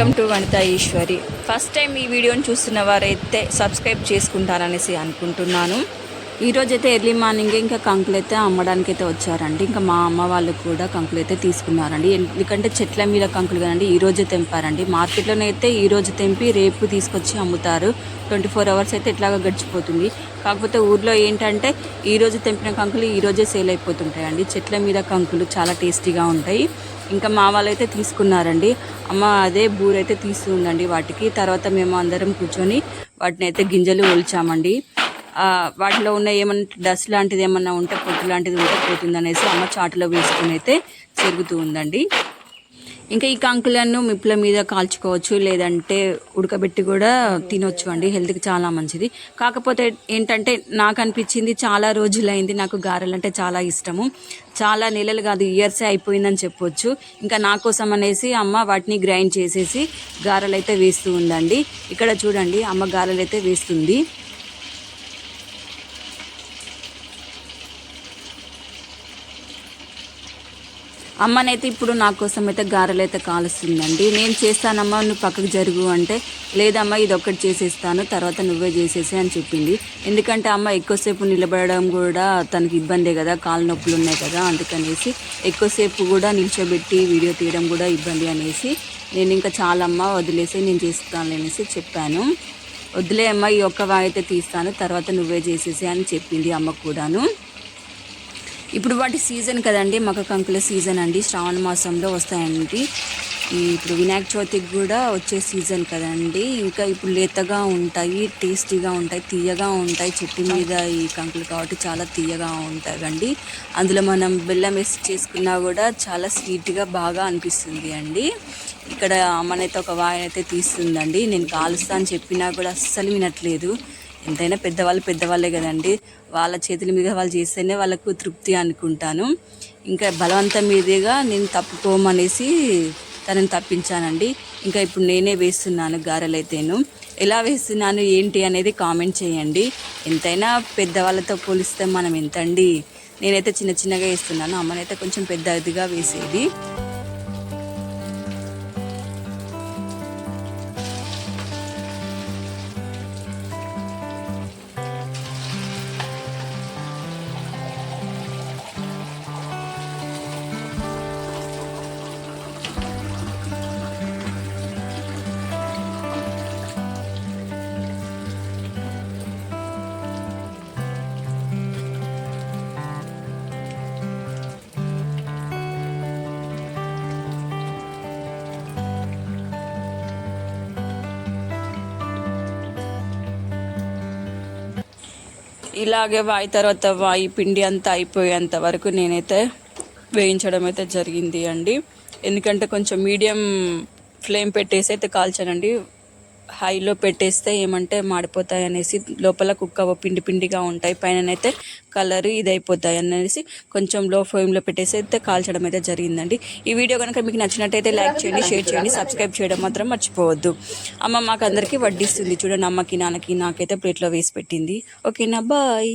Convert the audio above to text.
Welcome to Vanitha Eshwari. First time ఈ వీడియోని చూస్తున్న వారైతే సబ్స్క్రైబ్ చేసుకుంటారనేసి అనుకుంటున్నాను. ఈరోజైతే ఎర్లీ మార్నింగే ఇంకా కంకులు అయితే అమ్మడానికి అయితే వచ్చారండి. ఇంకా మా అమ్మ వాళ్ళు కూడా కంకులు అయితే తీసుకున్నారండి. ఎందుకంటే చెట్ల మీద కంకులు కదండి ఈరోజే తెంపారండి. మార్కెట్లోనే అయితే ఈరోజు తెంపి రేపు తీసుకొచ్చి అమ్ముతారు. 24 అవర్స్ అయితే ఎట్లాగా గడిచిపోతుంది. కాకపోతే ఊర్లో ఏంటంటే ఈరోజు తెంపిన కంకులు ఈరోజే సేల్ అయిపోతుంటాయండి. చెట్ల మీద కంకులు చాలా టేస్టీగా ఉంటాయి. ఇంకా మా వాళ్ళైతే తీసుకున్నారండి. అమ్మ అదే బూరైతే తీస్తుందండి వాటికి. తర్వాత మేము అందరం కూర్చొని వాటిని అయితే గింజలు ఒలిచామండి. వాటిలో ఉన్న ఏమన్నా డస్ట్ లాంటిది ఏమన్నా ఉంటే పొట్టు లాంటిది ఉంటే పోతుంది అనేసి అమ్మ చాటులో వేసుకుని అయితే చెరుగుతూ ఉందండి. ఇంకా ఈ కంకులను మిప్పుల మీద కాల్చుకోవచ్చు, లేదంటే ఉడకబెట్టి కూడా తినొచ్చు అండి. హెల్త్కి చాలా మంచిది. కాకపోతే ఏంటంటే నాకు అనిపించింది చాలా రోజులైంది, నాకు గారెలు అంటే చాలా ఇష్టము. చాలా నెలలు కాదు ఇయర్సే అయిపోయిందని చెప్పొచ్చు. ఇంకా నా కోసం అనేసి అమ్మ వాటిని గ్రైండ్ చేసేసి గారెలు అయితే వేస్తూ ఉందండి. ఇక్కడ చూడండి అమ్మ గారెలు అయితే వేస్తుంది. అమ్మనైతే ఇప్పుడు నా కోసం అయితే గారెలు అయితే కాలుస్తుందండి. నేను చేస్తానమ్మా, నువ్వు పక్కకు జరుగు అంటే, లేదమ్మా ఇది ఒక్కటి చేసేస్తాను, తర్వాత నువ్వే చేసేసి అని చెప్పింది. ఎందుకంటే అమ్మ ఎక్కువసేపు నిలబడడం కూడా తనకి ఇబ్బందే కదా, కాలు నొప్పులు ఉన్నాయి కదా, అందుకనేసి ఎక్కువసేపు కూడా నిల్చోబెట్టి వీడియో తీయడం కూడా ఇబ్బంది అనేసి నేను ఇంకా చాలమ్మ వదిలేసి నేను చేస్తాను అనేసి చెప్పాను. వదిలే అమ్మ ఈ ఒక్క అయితే తీస్తాను, తర్వాత నువ్వే చేసేసి అని చెప్పింది అమ్మ కూడాను. ఇప్పుడు వాటి సీజన్ కదండి, మక కంకుల సీజన్ అండి. శ్రావణ మాసంలో వస్తాయండి. ఇప్పుడు వినాయక చవితికి కూడా వచ్చే సీజన్ కదండి. ఇంకా ఇప్పుడు లేతగా ఉంటాయి, టేస్టీగా ఉంటాయి, తీయగా ఉంటాయి. చెట్టు మీద ఈ కంకులు కాబట్టి చాలా తీయగా ఉంటాయండి. అందులో మనం బెల్లం వేసి చేసుకున్నా కూడా చాలా స్వీట్గా బాగా అనిపిస్తుంది అండి. ఇక్కడ అమ్మనైతే ఒక వాయనైతే తీస్తుందండి. నేను కాలుస్తా అని చెప్పినా కూడా అస్సలు వినట్లేదు. ఎంతైనా పెద్దవాళ్ళే కదండి, వాళ్ళ చేతుల మీద వాళ్ళు చేస్తేనే వాళ్ళకు తృప్తి అనుకుంటాను. ఇంకా బలవంతం మీదుగా నేను తప్పుకోమనేసి తనని తప్పించానండి. ఇంకా ఇప్పుడు నేనే వేస్తున్నాను గారెలైతేను. ఎలా వేస్తున్నాను ఏంటి అనేది కామెంట్ చేయండి. ఎంతైనా పెద్దవాళ్ళతో పోలిస్తే మనం ఎంతండి. నేనైతే చిన్నగా వేస్తున్నాను, అమ్మనైతే కొంచెం పెద్దదిగా వేసేది. ఇలాగే వాయి తర్వాత వాయి పిండి అంతా అయిపోయేంత వరకు నేనైతే వేయించడం అయితే జరిగింది అండి. ఎందుకంటే కొంచెం మీడియం ఫ్లేమ్ పెట్టేసి అయితే కాల్చానండి. హైలో పెట్టేస్తే ఏమంటే మాడిపోతాయి అనేసి, లోపల కుక్క పిండిగా ఉంటాయి, పైననైతే కలర్ ఇదైపోతాయి అనేసి కొంచెం లో ఫ్లేమ్లో పెట్టేసి అయితే కాల్చడం అయితే జరిగిందండి. ఈ వీడియో కనుక మీకు నచ్చినట్టయితే లైక్ చేయండి, షేర్ చేయండి, సబ్స్క్రైబ్ చేయడం మాత్రం మర్చిపోవద్దు. అమ్మ మాకు అందరికీ వడ్డిస్తుంది చూడండి, అమ్మకి నాన్నకి నాకైతే ప్లేట్లో వేసి పెట్టింది. ఓకేనా, బాయ్.